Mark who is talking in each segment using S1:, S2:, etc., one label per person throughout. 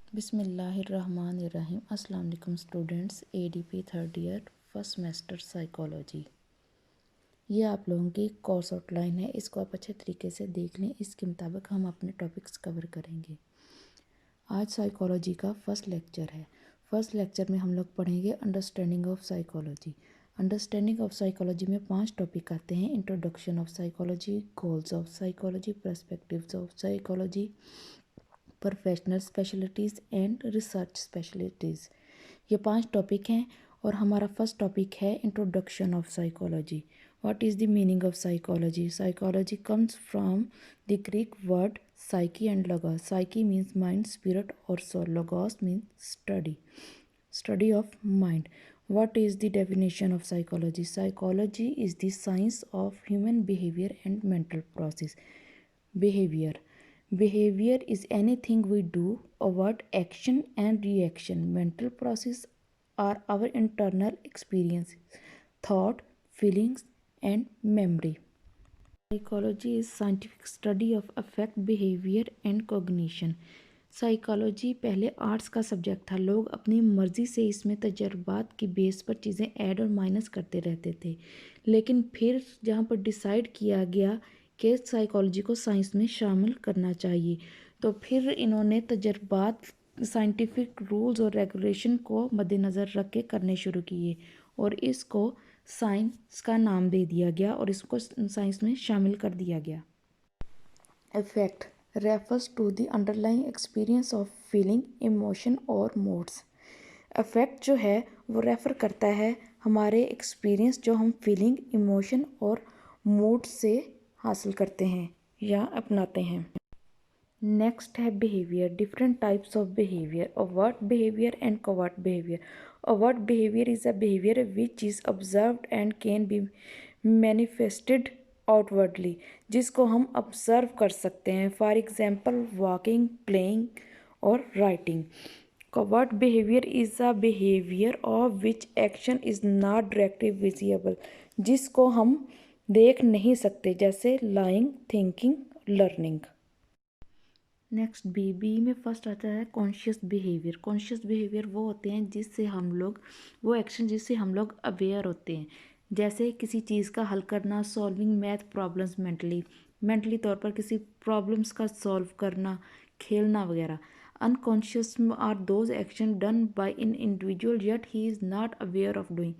S1: बिस्मिल्लाहिर्रहमानिर्रहीम। अस्सलाम वालेकुम students. ADP third year first semester psychology, ये आप लोगों की कोर्स आउटलाइन है। इसको आप अच्छे तरीके से देख लें। इसके मुताबिक हम अपने टॉपिक्स कवर करेंगे। आज साइकोलॉजी का फर्स्ट लेक्चर है। फर्स्ट लेक्चर में हम लोग पढ़ेंगे understanding of psychology. Understanding of psychology में 5 टॉपिक आते हैं। Introduction of psychology, goals of psychology, perspectives of psychology, professional specialities and research specialities. ये 5 टॉपिक हैं और हमारा फर्स्ट टॉपिक है introduction of psychology. What is the meaning of psychology? Psychology comes from the Greek word psyche and logos. Psyche means mind, spirit और soul. Logos means study of mind. What is the definition of psychology? Psychology is the science of human behavior and mental process. Behavior is anything we do, a word, action and reaction. Mental process are our internal experiences, thought, feelings and memory. Psychology is scientific study of affect, behavior and cognition. Psychology पहले arts का subject था। लोग अपनी मर्ज़ी से इसमें तजर्बात की base पर चीज़ें ऐड और माइनस करते रहते थे, लेकिन फिर जहाँ पर डिसाइड किया गया कि साइकोलॉजी को साइंस में शामिल करना चाहिए, तो फिर इन्होंने तजर्बात साइंटिफिक रूल्स और रेगुलेशन को मद्देनज़र रख के करने शुरू किए और इसको साइंस का नाम दे दिया गया और इसको साइंस में शामिल कर दिया गया। Effect refers to the underlying experience of feeling, emotion और moods. अफेक्ट जो है वो रेफ़र करता है हमारे एक्सपीरियंस जो हम फीलिंग, इमोशन और मूड से हासिल करते हैं या अपनाते हैं। नेक्स्ट है behaviour. Different types of behaviour, overt behaviour and covert behaviour. Overt behaviour is a behaviour which is observed and can be manifested outwardly, जिसको हम ऑब्जर्व कर सकते हैं। फॉर एग्जांपल वॉकिंग, प्लेइंग और writing. Covert behaviour is a behaviour of which action is not directly visible, जिसको हम देख नहीं सकते, जैसे lying, thinking, learning. Next B में फर्स्ट आता है कॉन्शियस बिहेवियर। कॉन्शियस बिहेवियर वो होते हैं जिससे हम लोग, वो एक्शन जिससे हम लोग अवेयर होते हैं, जैसे किसी चीज़ का हल करना, सॉल्विंग मैथ प्रॉब्लम्स मेंटली तौर पर किसी प्रॉब्लम्स का सॉल्व करना, खेलना वगैरह। Unconscious are those action done by in individual yet he is not aware of doing,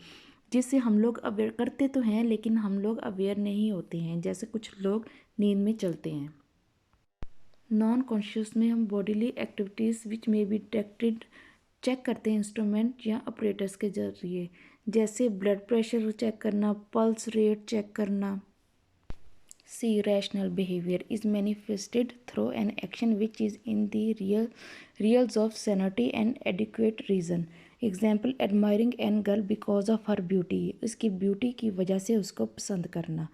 S1: जिससे हम लोग अवेयर करते तो हैं लेकिन हम लोग अवेयर नहीं होते हैं, जैसे कुछ लोग नींद में चलते हैं। नॉन कॉन्शियस में हम बॉडीली एक्टिविटीज़ विच में बी डिटेक्टेड चेक करते हैं इंस्ट्रूमेंट या ऑपरेटर्स के जरिए, जैसे ब्लड प्रेशर चेक करना, पल्स रेट चेक करना। See rational behaviour is manifested through an action which is in the realms of sanity and adequate reason. Example admiring an girl because of her beauty, उसकी beauty की वजह से उसको पसंद करना।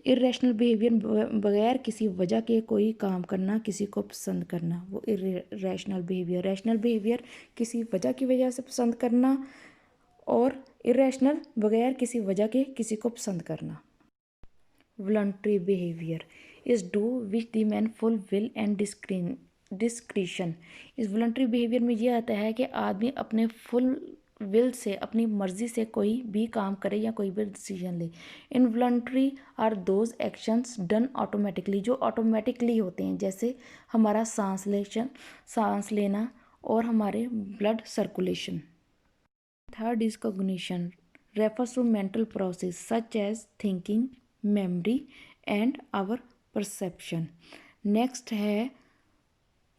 S1: Irrational behaviour बगैर किसी वजह के कोई काम करना, किसी को पसंद करना, वो इरेशनल बिहेवियर। रैशनल बिहेवियर किसी वजह से पसंद करना और इरेशनल बगैर किसी वजह के किसी को पसंद करना। Voluntary behaviour is do which the man full will and discretion. इस वॉलंटरी बिहेवियर में ये आता है कि आदमी अपने फुल विल से, अपनी मर्ज़ी से कोई भी काम करे या कोई भी डिसीजन ले। Involuntary are those actions done automatically, जो ऑटोमेटिकली होते हैं, जैसे हमारा सांस लेना और हमारे blood circulation. Third is cognition, refers to mental process such as thinking, memory and our perception. Next है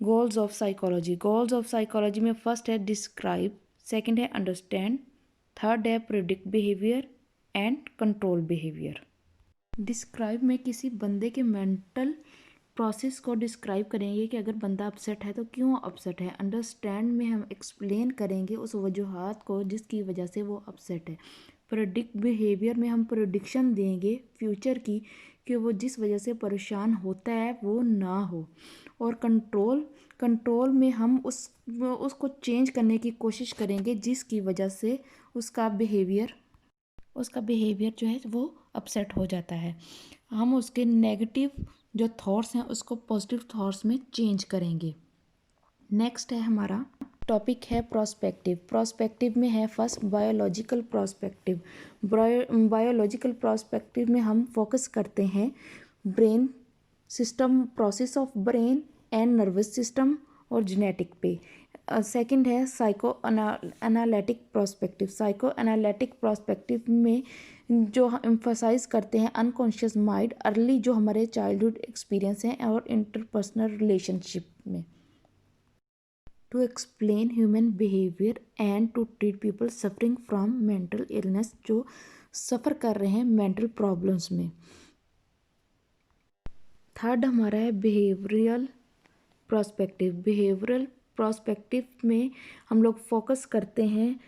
S1: goals of psychology. Goals of psychology में फर्स्ट है डिस्क्राइब, सेकंड है अंडरस्टैंड, थर्ड है predict behaviour and control behaviour. Describe में किसी बंदे के mental process को डिस्क्राइब करेंगे कि अगर बंदा अपसेट है तो क्यों अपसेट है। अंडरस्टैंड में हम एक्सप्लेन करेंगे उस वजूहात को जिसकी वजह से वो अपसेट है। प्रेडिक्ट बिहेवियर में हम प्रेडिक्शन देंगे फ्यूचर की कि वो जिस वजह से परेशान होता है वो ना हो। और कंट्रोल में हम उसको चेंज करने की कोशिश करेंगे जिसकी वजह से उसका बिहेवियर जो है वो अपसेट हो जाता है। हम उसके नेगेटिव जो थॉट्स हैं उसको पॉजिटिव थॉट्स में चेंज करेंगे। नेक्स्ट है हमारा टॉपिक है प्रोस्पेक्टिव। प्रोस्पेक्टिव में है first biological prospective. Biological prospective में हम फोकस करते हैं brain system, process of brain and nervous system और जेनेटिक पे। सेकंड है psycho analytic prospective. Psycho analytic prospective में जो हम एम्फोसाइज करते हैं अनकॉन्शियस माइंड, अर्ली जो हमारे चाइल्डहुड एक्सपीरियंस हैं और इंटरपर्सनल रिलेशनशिप में, to explain human behaviour and to treat people suffering from mental illness, जो सफ़र कर रहे हैं मेंटल प्रॉब्लम्स में। थर्ड हमारा है बिहेवियरल प्रोस्पेक्टिव। बिहेवियरल प्रोस्पेक्टिव में हम लोग फोकस करते हैं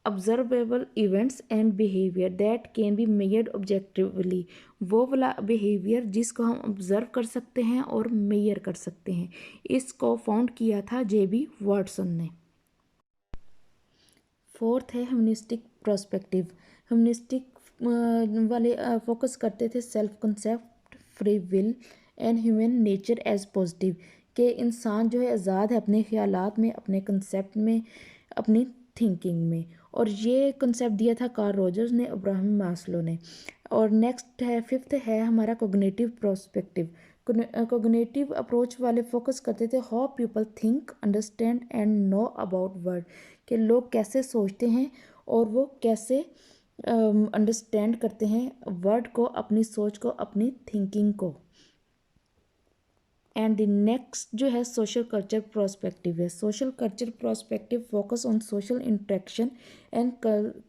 S1: observable events and behaviour that can be measured objectively. वो वाला बिहेवियर जिसको हम ऑब्जर्व कर सकते हैं और मेजर कर सकते हैं। इसको फाउंड किया था जेबी वाटसन ने। फोर्थ है ह्यूमनिस्टिक प्रोस्पेक्टिव। ह्यूमनिस्टिक वाले फोकस करते थे self concept, free will and human nature as positive, कि इंसान जो है आज़ाद है अपने ख्यालात में, अपने कंसेप्ट में, अपनी थिंकिंग में। और ये कंसेप्ट दिया था कार्ल रॉजर्स ने, अब्राहम मास्लो ने। और नेक्स्ट है फिफ्थ है हमारा कोग्निटिव प्रोस्पेक्टिव। कोग्निटिव अप्रोच वाले फोकस करते थे how people think, understand and know about word, कि लोग कैसे सोचते हैं और वो कैसे अंडरस्टैंड करते हैं वर्ड को, अपनी सोच को, अपनी थिंकिंग को। एंड द नेक्स्ट जो है सोशल कल्चर प्रोस्पेक्टिव है। Social culture prospective focus on social interaction and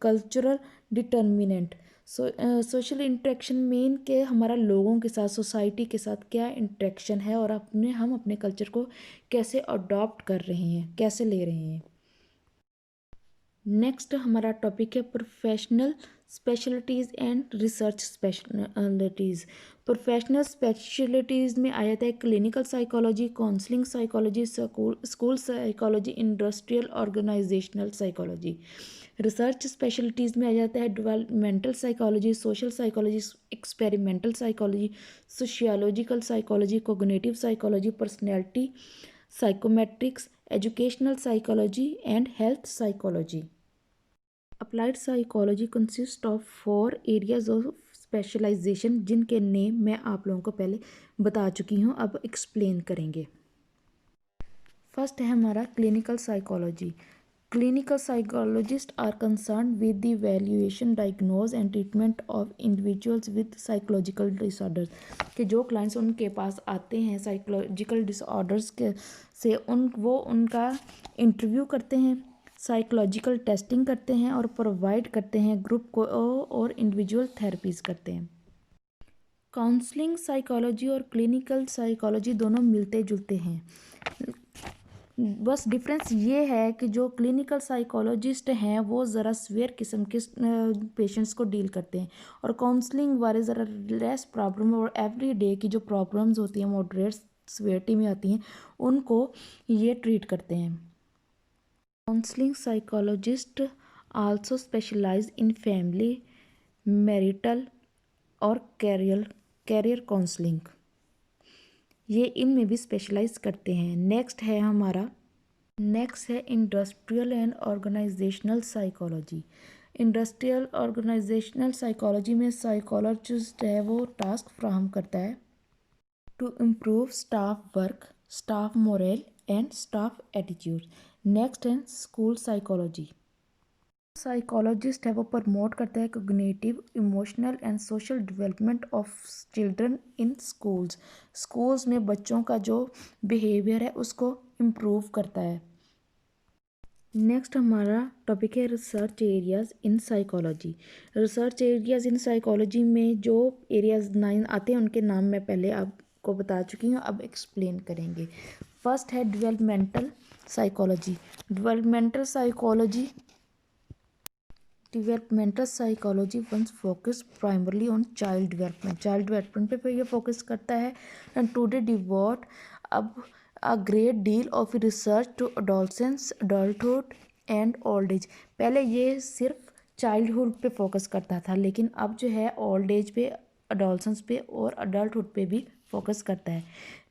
S1: cultural determinant. Social interaction mean के हमारा लोगों के साथ, सोसाइटी के साथ क्या इंटरेक्शन है और हम अपने कल्चर को कैसे अडॉप्ट कर रहे हैं, कैसे ले रहे हैं। नेक्स्ट हमारा टॉपिक है professional specialities and research specialities. Professional specialities में आ जाता है clinical psychology, counselling psychology, school psychology, industrial organisational psychology. Research specialities में आ जाता है developmental psychology, social psychology, experimental psychology, sociological psychology, cognitive psychology, personality psychometrics, educational psychology and health psychology. Applied psychology consist of 4 areas of specialisation, जिनके name मैं आप लोगों को पहले बता चुकी हूँ, अब एक्सप्लेन करेंगे। फर्स्ट है हमारा clinical psychology. Clinical psychologist are concern with the evaluation, diagnose and treatment of individuals with psychological disorders, कि जो क्लाइंट्स उनके पास आते हैं साइकोलॉजिकल डिसऑर्डर्स के से वो उनका इंटरव्यू करते हैं, साइकोलॉजिकल टेस्टिंग करते हैं और प्रोवाइड करते हैं ग्रुप को और इंडिविजुअल थेरेपीज़ करते हैं। काउंसलिंग साइकोलॉजी और क्लिनिकल साइकोलॉजी दोनों मिलते जुलते हैं, बस डिफरेंस ये है कि जो क्लिनिकल साइकोलॉजिस्ट हैं वो ज़रा सीवियर किस्म के पेशेंट्स को डील करते हैं, और काउंसलिंग वाले ज़रा लेस प्रॉब्लम और एवरी डे की जो प्रॉब्लम्स होती हैं मॉडरेट सीवियरिटी में आती हैं, उनको ये ट्रीट करते हैं। Counselling psychologist also specialise in family, marital और कैरियर काउंसलिंग, ये इनमें भी स्पेशलाइज करते हैं। नेक्स्ट है industrial and organisational psychology. Industrial organisational psychology में साइकोलॉजिस्ट है वो टास्क फ्राहम करता है to improve staff work, staff morale and staff attitude. Next है स्कूल साइकोलॉजी। साइकोलॉजिस्ट है वो प्रमोट करता है cognitive, emotional and social development of children in schools. Schools में बच्चों का जो बिहेवियर है उसको इम्प्रूव करता है। नेक्स्ट हमारा टॉपिक है research areas in psychology. Research areas in psychology में जो एरियाज 9 आते हैं उनके नाम मैं पहले आपको बता चुकी हूँ, अब एक्सप्लेन करेंगे। फर्स्ट है developmental psychology. Developmental psychology once focus primarily on child development पे ये फोकस करता है, एंड टुडे डिवोट अब a great deal of research to adolescence, adulthood and old age. पहले ये सिर्फ चाइल्डहुड पे फोकस करता था, लेकिन अब जो है ओल्ड एज पे, अडोलसेंस पे और अडल्टहुड पे भी फोकस करता है।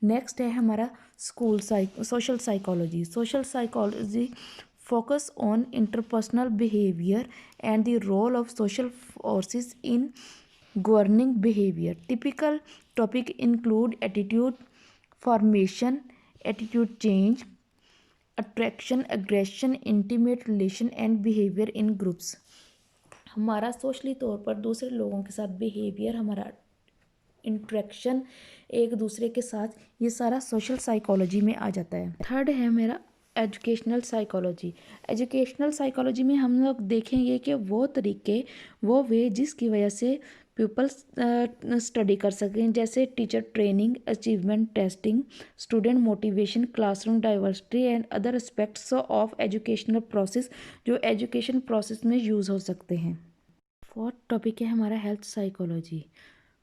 S1: नेक्स्ट है हमारा social psychology. Social psychology focus on interpersonal behavior and the role of social forces in governing behavior. Typical topic include attitude formation, attitude change, attraction, aggression, intimate relation and behavior in groups. हमारा socially तौर पर दूसरे लोगों के साथ behaviour, हमारा interaction एक दूसरे के साथ, ये सारा सोशल साइकोलॉजी में आ जाता है। थर्ड है मेरा एजुकेशनल साइकोलॉजी। एजुकेशनल साइकोलॉजी में हम लोग देखेंगे कि वो तरीके, वो वे जिसकी वजह से पीपल्स स्टडी कर सकें, जैसे teacher training, achievement testing, student motivation, classroom diversity and other aspects of educational process जो एजुकेशन प्रोसेस में यूज़ हो सकते हैं। फोर्थ टॉपिक है हमारा health psychology.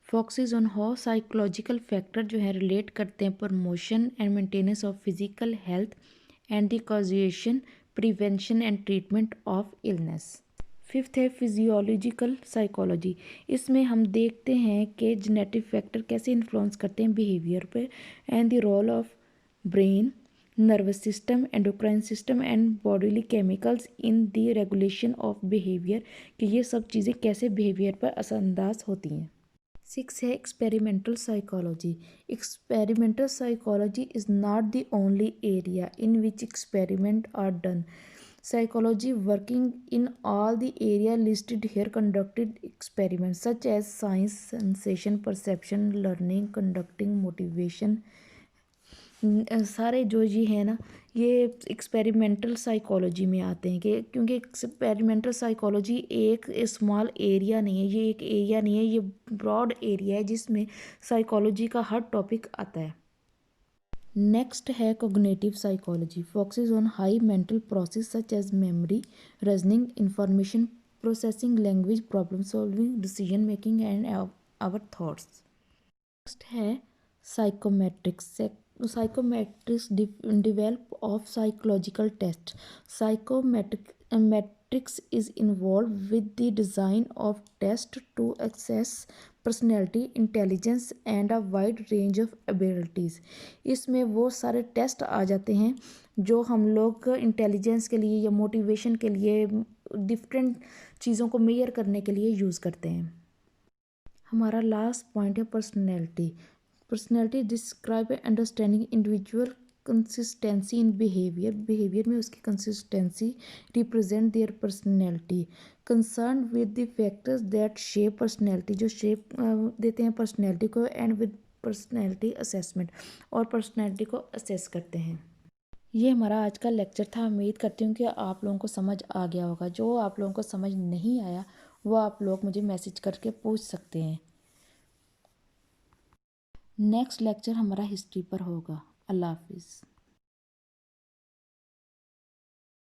S1: Focuses on how psychological factor जो है रिलेट करते हैं promotion and maintenance of physical health and the causation, prevention and treatment of illness. Fifth है फिजियोलॉजिकल साइकोलॉजी। इसमें हम देखते हैं कि जेनेटिक फैक्टर कैसे इन्फ्लुएंस करते हैं बिहेवियर पे and the role of brain, nervous system, endocrine system and bodily chemicals in the regulation of behaviour, कि ये सब चीज़ें कैसे बिहेवियर पर असरअंदाज होती हैं। सिक्स है experimental psychology. Experimental psychology is not the only area in which experiment are done. Psychology working in all the area listed here conducted experiments such as science, sensation, perception, learning, conducting, motivation, सारे जो ये है ना, ये experimental psychology में आते हैं, कि क्योंकि एक्सपेरिमेंटल साइकोलॉजी एक स्मॉल एरिया नहीं है, ये एक एरिया नहीं है, ये ब्रॉड एरिया है जिसमें साइकोलॉजी का हर टॉपिक आता है। नेक्स्ट है cognitive psychology. Focuses on high mental process such as memory, reasoning, information processing, language, problem solving, decision making and our thoughts. Next है psychometrics. Psychometrics develop of psychological tests. Psychometrics is involved with the design of tests to assess personality, intelligence and a wide range of abilities. इसमें वो सारे test आ जाते हैं जो हम लोग intelligence के लिए या मोटिवेशन के लिए, डिफरेंट चीज़ों को मेजर करने के लिए यूज़ करते हैं। हमारा लास्ट पॉइंट है personality. Personality describe understanding individual consistency in behaviour में उसकी consistency, represent their personality, concern with the factors that shape personality, जो शेप देते हैं पर्सनैलिटी को, एंड विद पर्सनैलिटी असेसमेंट, और पर्सनैलिटी को असेस करते हैं। ये हमारा आज का लेक्चर था। उम्मीद करती हूँ कि आप लोगों को समझ आ गया होगा। जो आप लोगों को समझ नहीं आया वो आप लोग मुझे मैसेज करके पूछ सकते हैं। नेक्स्ट लेक्चर हमारा हिस्ट्री पर होगा। अल्लाह हाफिज़।